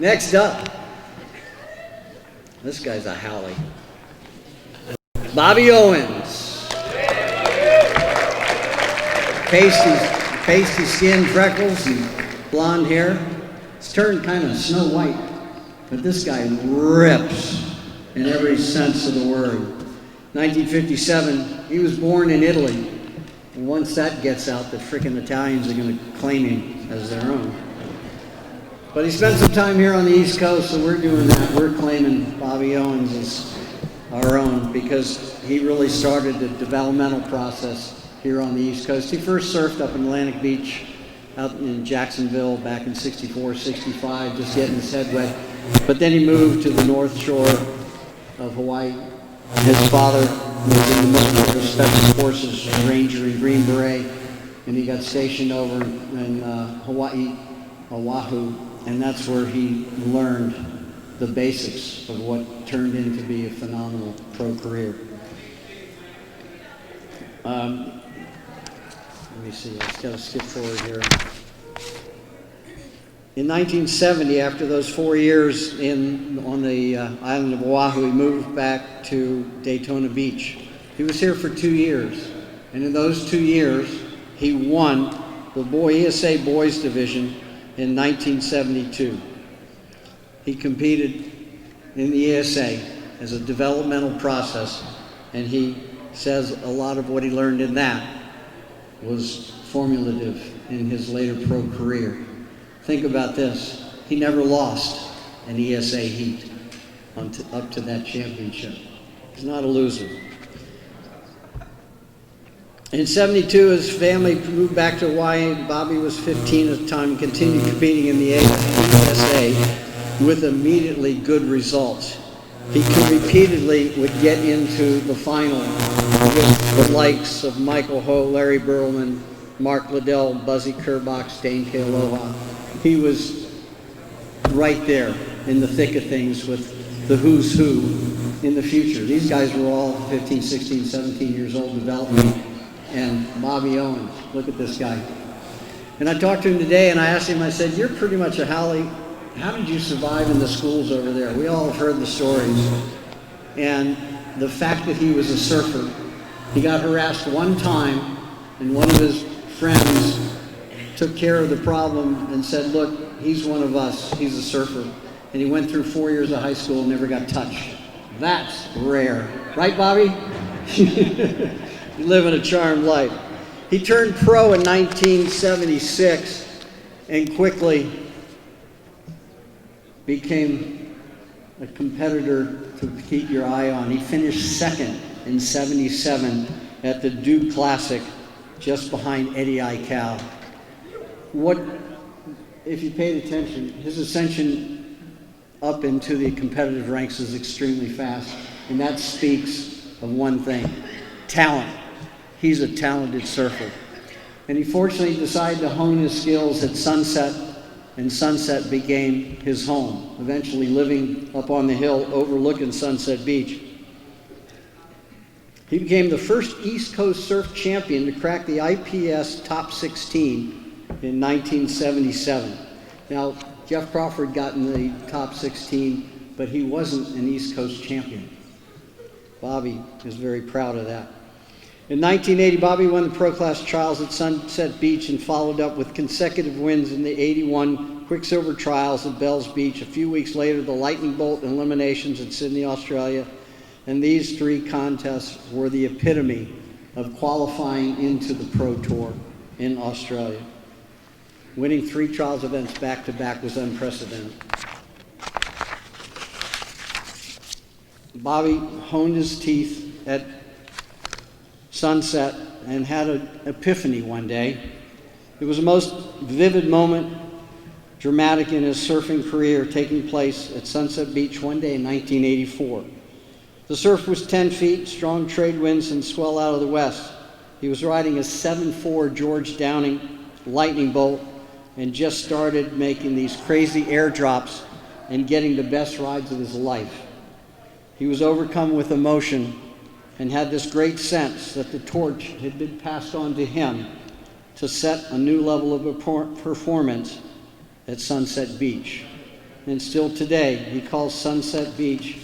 Next up, this guy's a Howley. Bobby Owens. Pasty skin, freckles, and blonde hair. It's turned kind of Snow White, but this guy rips in every sense of the word. 1957, he was born in Italy. And once that gets out, the frickin' Italians are going to claim him as their own. But he spent some time here on the East Coast, so we're doing that. We're claiming Bobby Owens as our own because he really started the developmental process here on the East Coast. He first surfed up in Atlantic Beach out in Jacksonville back in 64, 65, just getting his head wet. But then he moved to the North Shore of Hawaii. His father was in the military special forces ranger in Green Beret, and he got stationed over in Hawaii, Oahu, and that's where he learned the basics of what turned into be a phenomenal pro career. Let me see, let's got to skip forward here. In 1970, after those 4 years on the island of Oahu, he moved back to Daytona Beach. He was here for 2 years, and in those 2 years, he won the ESA Boys Division in 1972. He competed in the ESA as a developmental process, and he says a lot of what he learned in that was formulative in his later pro career. Think about this. He never lost an ESA heat up to that championship. He's not a loser. In 72, his family moved back to Hawaii. Bobby was 15 at the time and continued competing in the ESA with immediately good results. He repeatedly would get into the final with the likes of Michael Ho, Larry Burlman, Mark Liddell, Buzzy Kerbox, Dane Kealoha. He was right there in the thick of things with the who's who in the future. These guys were all 15, 16, 17 years old developing. And Bobby Owens, look at this guy. And I talked to him today and I asked him, I said, you're pretty much a Howley. How did you survive in the schools over there? We all have heard the stories. And the fact that he was a surfer, he got harassed one time and one of his friends took care of the problem and said, look, he's one of us, he's a surfer. And he went through 4 years of high school and never got touched. That's rare. Right, Bobby? You're living a charmed life. He turned pro in 1976 and quickly became a competitor to keep your eye on. He finished second in 77 at the Duke Classic, just behind Eddie Aikau. What, if you paid attention, his ascension up into the competitive ranks is extremely fast, and that speaks of one thing, talent. He's a talented surfer. And he fortunately decided to hone his skills at Sunset, and Sunset became his home, eventually living up on the hill overlooking Sunset Beach. He became the first East Coast surf champion to crack the IPS top 16 in 1977. Now, Jeff Crawford got in the top 16, but he wasn't an East Coast champion. Bobby is very proud of that. In 1980, Bobby won the Pro Class Trials at Sunset Beach and followed up with consecutive wins in the 81 Quicksilver Trials at Bells Beach. A few weeks later, the Lightning Bolt Eliminations in Sydney, Australia. And these three contests were the epitome of qualifying into the Pro Tour in Australia. Winning 3 trials events back-to-back was unprecedented. Bobby honed his teeth at Sunset and had an epiphany one day. It was the most vivid moment, dramatic in his surfing career, taking place at Sunset Beach one day in 1984. The surf was 10 feet, strong trade winds and swell out of the west. He was riding a 7.4 George Downing Lightning Bolt and just started making these crazy airdrops and getting the best rides of his life. He was overcome with emotion and had this great sense that the torch had been passed on to him to set a new level of performance at Sunset Beach. and still today, he calls Sunset Beach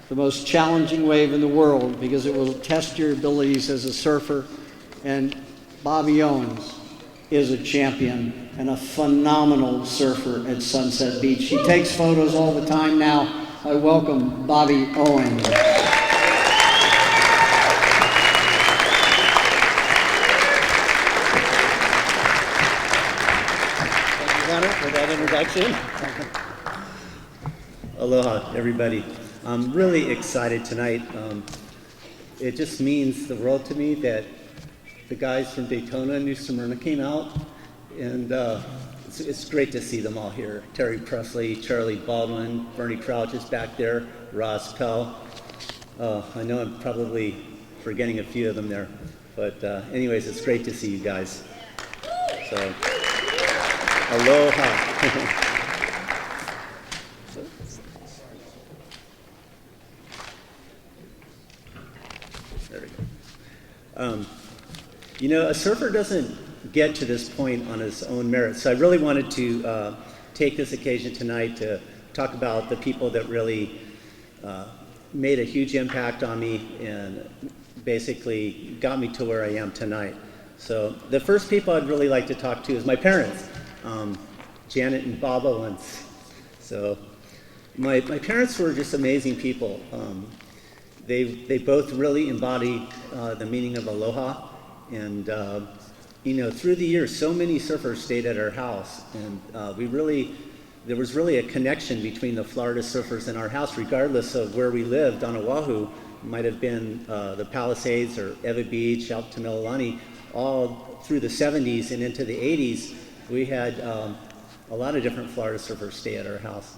the most challenging wave in the world because it will test your abilities as a surfer. And Bobby Owens is a champion and a phenomenal surfer at Sunset Beach. He takes photos all the time now. I welcome Bobby Owens. For that introduction. Aloha, everybody. I'm really excited tonight. It just means the world to me that the guys from Daytona and New Smyrna came out, and it's great to see them all here. Terry Presley, Charlie Baldwin, Bernie Crouch is back there, Ross Pell. I know I'm probably forgetting a few of them there, but anyways, it's great to see you guys. So. Aloha. There we go. You know, a surfer doesn't get to this point on his own merit. So I really wanted to take this occasion tonight to talk about the people that really made a huge impact on me and basically got me to where I am tonight. So the first people I'd really like to talk to is my parents. Janet and Bob Owens. So my parents were just amazing people. They both really embody the meaning of aloha. And you know, through the years, so many surfers stayed at our house. And there was really a connection between the Florida surfers and our house, regardless of where we lived on Oahu. It might have been the Palisades or Ewa Beach, out to Mililani, all through the 70s and into the 80s. We had a lot of different Florida surfers stay at our house.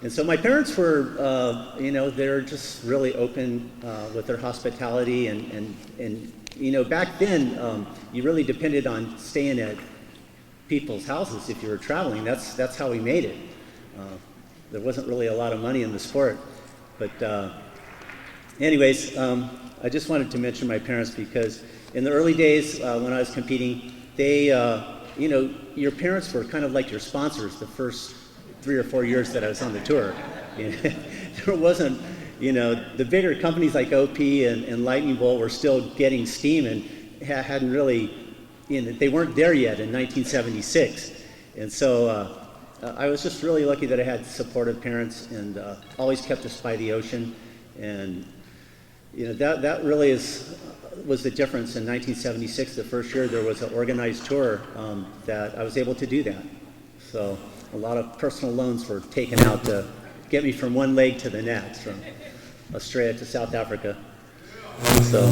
And so my parents were, you know, they're just really open with their hospitality. And you know, back then, you really depended on staying at people's houses if you were traveling. That's how we made it. There wasn't really a lot of money in the sport. But anyways, I just wanted to mention my parents because in the early days when I was competing, they, you know, your parents were kind of like your sponsors the first 3 or 4 years that I was on the tour. There wasn't, you know, the bigger companies like OP and Lightning Bolt were still getting steam and hadn't really, you know, they weren't there yet in 1976. And so I was just really lucky that I had supportive parents and always kept us by the ocean. And, you know, that really was the difference in 1976. The first year there was an organized tour that I was able to do that. So a lot of personal loans were taken out to get me from one leg to the next, from Australia to South Africa. So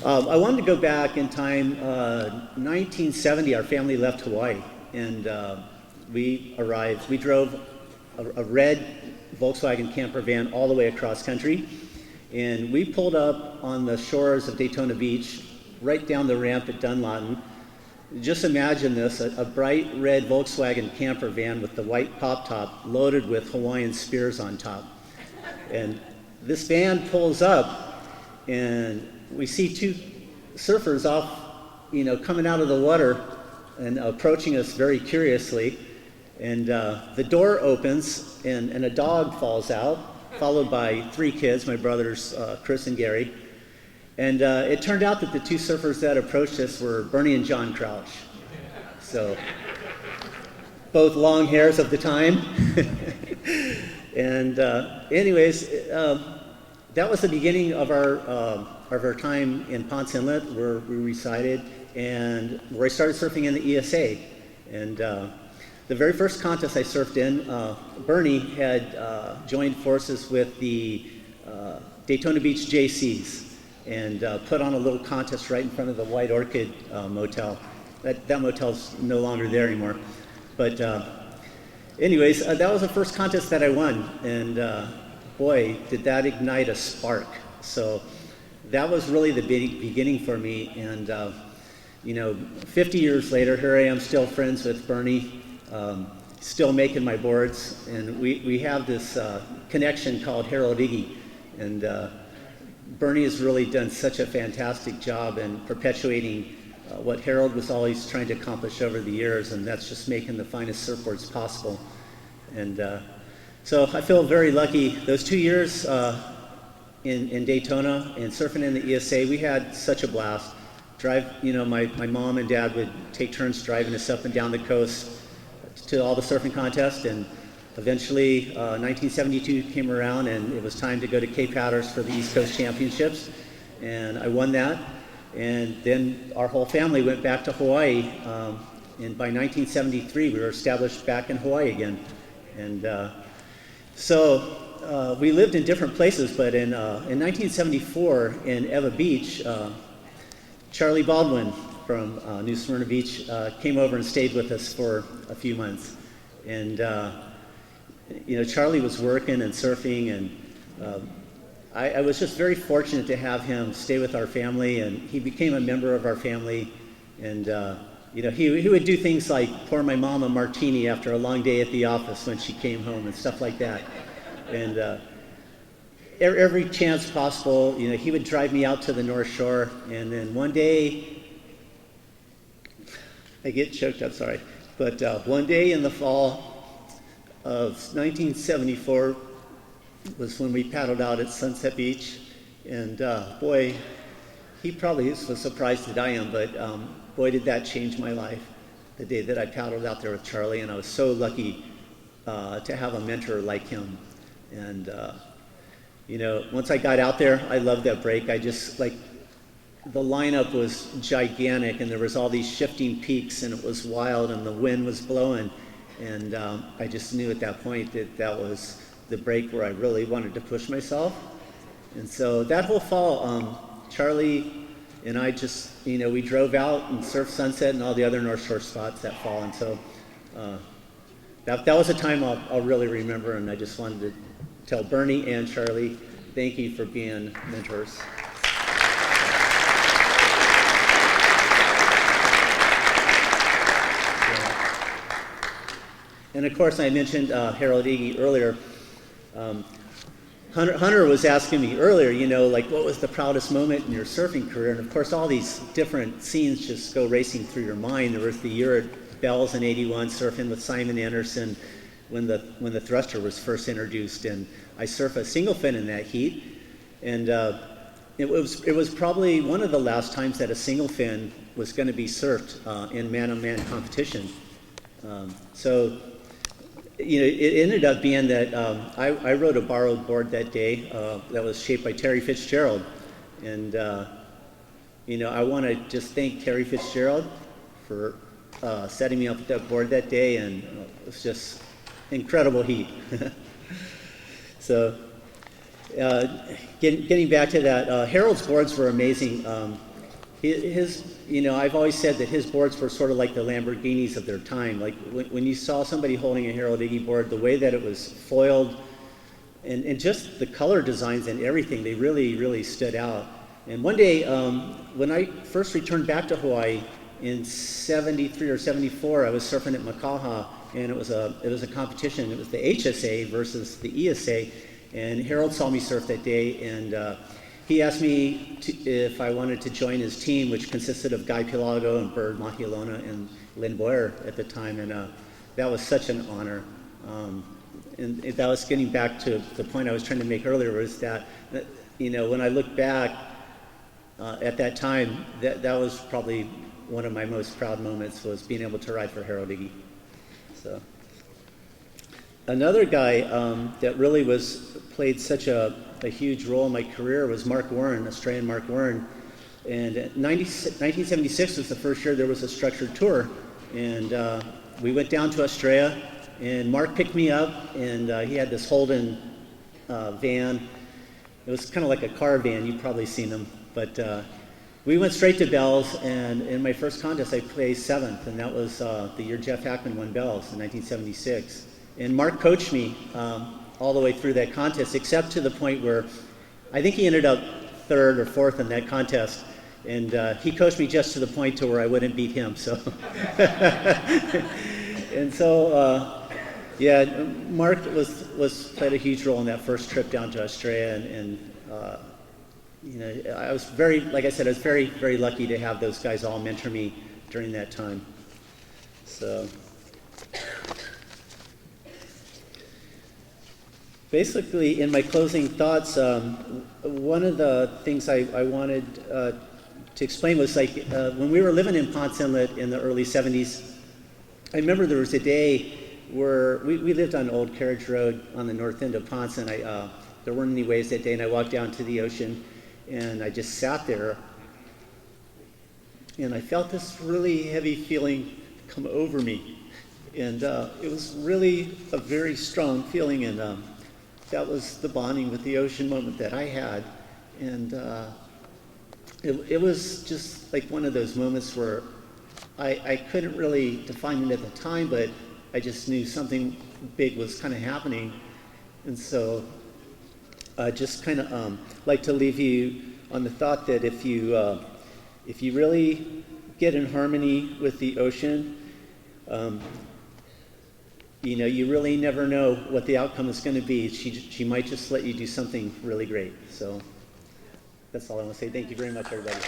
I wanted to go back in time. 1970, our family left Hawaii, and we arrived. We drove a red Volkswagen camper van all the way across country. And we pulled up on the shores of Daytona Beach, right down the ramp at Dunlawton. Just imagine this, a bright red Volkswagen camper van with the white pop top loaded with Hawaiian spears on top. And this van pulls up and we see two surfers off, you know, coming out of the water and approaching us very curiously. And the door opens and a dog falls out, followed by 3 kids, my brothers, Chris and Gary. And it turned out that the 2 surfers that approached us were Bernie and John Crouch. So, both long hairs of the time. And anyways, that was the beginning of our time in Ponce Inlet, where we resided, and where I started surfing in the ESA. And the very first contest I surfed in, Bernie had joined forces with the Daytona Beach JCs and put on a little contest right in front of the White Orchid Motel. That motel's no longer there anymore. But anyways, that was the first contest that I won. And boy, did that ignite a spark. So that was really the beginning for me. And you know, 50 years later, here I am still friends with Bernie. Still making my boards, and we have this connection called Harold Iggy, and Bernie has really done such a fantastic job in perpetuating what Harold was always trying to accomplish over the years, and that's just making the finest surfboards possible. And so I feel very lucky. Those 2 years in Daytona and surfing in the ESA, we had such a blast. My mom and dad would take turns driving us up and down the coast to all the surfing contests, and eventually 1972 came around and it was time to go to Cape Hatteras for the East Coast Championships, and I won that. And then our whole family went back to Hawaii, and by 1973 we were established back in Hawaii again. And so we lived in different places, but in 1974 in Eva Beach, Charlie Baldwin from New Smyrna Beach came over and stayed with us for a few months. And Charlie was working and surfing, and I was just very fortunate to have him stay with our family, and he became a member of our family. And he would do things like pour my mom a martini after a long day at the office when she came home and stuff like that. And every chance possible, he would drive me out to the North Shore. And then one day, I get choked up, sorry. But one day in the fall of 1974 was when we paddled out at Sunset Beach. And boy, he probably is as surprised as I am, but boy, did that change my life, the day that I paddled out there with Charlie. And I was so lucky to have a mentor like him. And once I got out there, I loved that break. I just, the lineup was gigantic, and there was all these shifting peaks, and it was wild, and the wind was blowing. And I just knew at that point that was the break where I really wanted to push myself. And so that whole fall, Charlie and I just, we drove out and surfed Sunset and all the other North Shore spots that fall. And so that was a time I'll really remember, and I just wanted to tell Bernie and Charlie, thank you for being mentors. And of course, I mentioned Harold Iggy earlier. Hunter was asking me earlier, what was the proudest moment in your surfing career? And of course, all these different scenes just go racing through your mind. There was the year at Bell's in '81, surfing with Simon Anderson, when the thruster was first introduced, and I surfed a single fin in that heat, and it was probably one of the last times that a single fin was going to be surfed in man-on-man competition. So it ended up being that I rode a borrowed board that day that was shaped by Terry Fitzgerald, and I want to just thank Terry Fitzgerald for setting me up with that board that day, and it was just incredible heat. So getting back to that, Harold's boards were amazing. I've always said that his boards were sort of like the Lamborghinis of their time. Like when you saw somebody holding a Harold Iggy board, the way that it was foiled and just the color designs and everything, they really, really stood out. And one day, when I first returned back to Hawaii in 73 or 74, I was surfing at Makaha, and it was a competition. It was the HSA versus the ESA, and Harold saw me surf that day, and he asked me if I wanted to join his team, which consisted of Guy Pilago and Bird Mahialona and Lynn Boyer at the time, and that was such an honor. And that was getting back to the point I was trying to make earlier, was that, when I look back at that time, that was probably one of my most proud moments, was being able to ride for Harold Iggy. So another guy that really played such a huge role in my career was Mark Warren, Australian Mark Warren. And 1976 was the first year there was a structured tour, and we went down to Australia, and Mark picked me up, and he had this Holden van. It was kind of like a car van, you've probably seen them, but we went straight to Bell's, and in my first contest I placed 7th, and that was the year Jeff Hackman won Bell's in 1976. And Mark coached me all the way through that contest, except to the point where I think he ended up 3rd or 4th in that contest, and he coached me just to the point to where I wouldn't beat him. So, and so, Mark played a huge role in that first trip down to Australia, and I was very, like I said, I was very, very lucky to have those guys all mentor me during that time. So. basically, in my closing thoughts, one of the things I wanted to explain was like when we were living in Ponce Inlet in the early 70s, I remember there was a day where we lived on Old Carriage Road on the north end of Ponce, and there weren't any waves that day, and I walked down to the ocean, and I just sat there, and I felt this really heavy feeling come over me, and it was really a very strong feeling, and that was the bonding with the ocean moment that I had, and it was just like one of those moments where I couldn't really define it at the time, but I just knew something big was kind of happening, and so I just kind of like to leave you on the thought that if you really get in harmony with the ocean, you know, you really never know what the outcome is going to be. She might just let you do something really great. So that's all I want to say. Thank you very much, everybody.